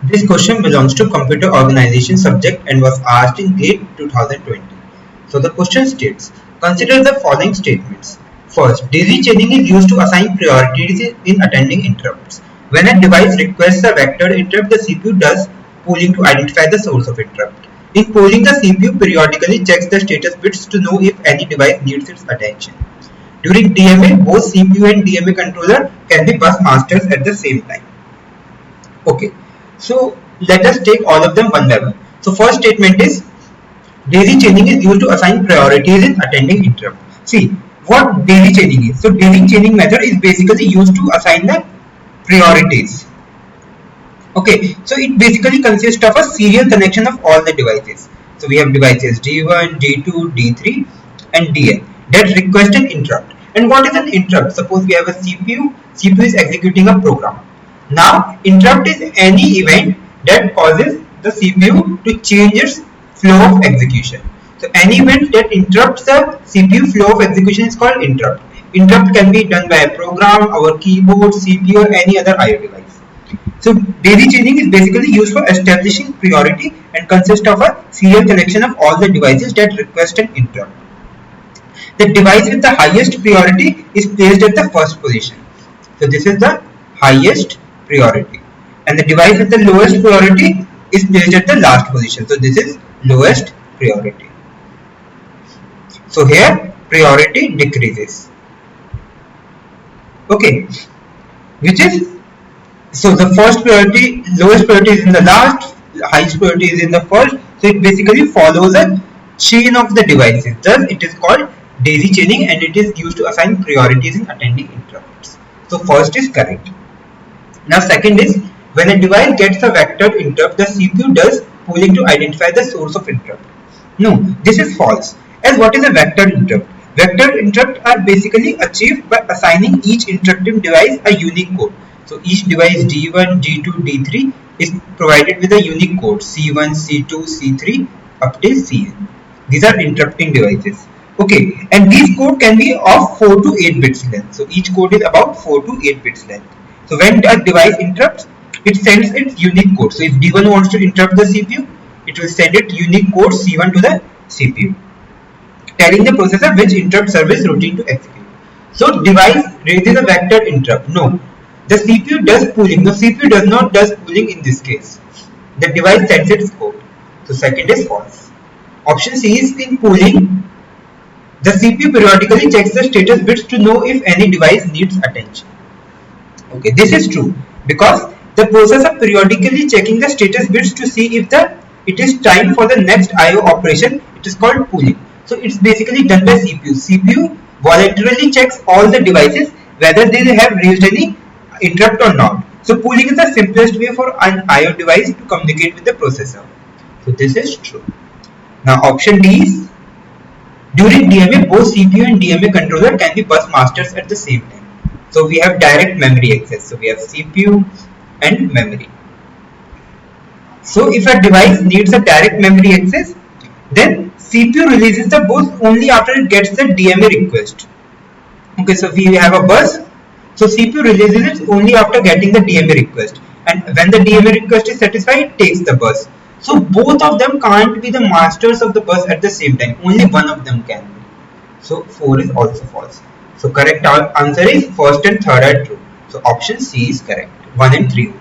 This question belongs to computer organization subject and was asked in GATE 2020. So the question states, consider the following statements. First, daisy chaining is used to assign priorities in attending interrupts. When a device requests a vectored interrupt, the CPU does polling to identify the source of interrupt. In polling, the CPU periodically checks the status bits to know if any device needs its attention. During DMA, both CPU and DMA controller can be bus masters at the same time. Okay, so let us take all of them one by one. So first statement is daisy chaining is used to assign priorities in attending interrupt. See what daisy chaining is. So daisy chaining method is basically used to assign the priorities. Okay, so it basically consists of a serial connection of all the devices. So we have devices D1, D2, D3 and DN that request an interrupt. And what is an interrupt? Suppose we have a CPU is executing a program. Now interrupt is any event that causes the CPU to change its flow of execution. So any event that interrupts the CPU flow of execution is called interrupt. Interrupt can be done by a program, our keyboard, CPU or any other IO device. So daisy chaining is basically used for establishing priority and consists of a serial connection of all the devices that request an interrupt. The device with the highest priority is placed at the first position. So this is the highest priority. And the device with the lowest priority is placed at the last position. So this is lowest priority. So here priority decreases. Okay. Which is, so the first priority, lowest priority is in the last, highest priority is in the first. So it basically follows a chain of the devices. Thus it is called daisy chaining and it is used to assign priorities in attending interrupts. So first is correct. Now second is, when a device gets a vectored interrupt, the CPU does polling to identify the source of interrupt. No, this is false. As what is a vectored interrupt? Vectored interrupts are basically achieved by assigning each interrupting device a unique code. So each device D1, D2, D3 is provided with a unique code C1, C2, C3 up till Cn. These are interrupting devices. Okay, and these code can be of 4 to 8 bits length. So each code is about 4 to 8 bits length. So when a device interrupts, it sends its unique code. So if D1 wants to interrupt the CPU, it will send it unique code C1 to the CPU, telling the processor which interrupt service routine to execute. So device raises a vectored interrupt. No, the CPU does pooling. The CPU does not does pooling in this case. The device sends its code. So second is false. Option C is in pooling. The CPU periodically checks the status bits to know if any device needs attention. Okay, this is true because the processor periodically checking the status bits to see if it is time for the next IO operation. It is called pooling. So it's basically done by CPU. CPU voluntarily checks all the devices whether they have raised any interrupt or not. So pooling is the simplest way for an IO device to communicate with the processor. So this is true. Now option D is, during DMA both CPU and DMA controller can be bus masters at the same time. So we have direct memory access. So we have CPU and memory. So if a device needs a direct memory access, then CPU releases the bus only after it gets the DMA request. Okay, so we have a bus. So CPU releases it only after getting the DMA request. And when the DMA request is satisfied, it takes the bus. So both of them can't be the masters of the bus at the same time. Only one of them can be. So 4 is also false. So correct answer is first and third are true. So option C is correct. 1 and 3.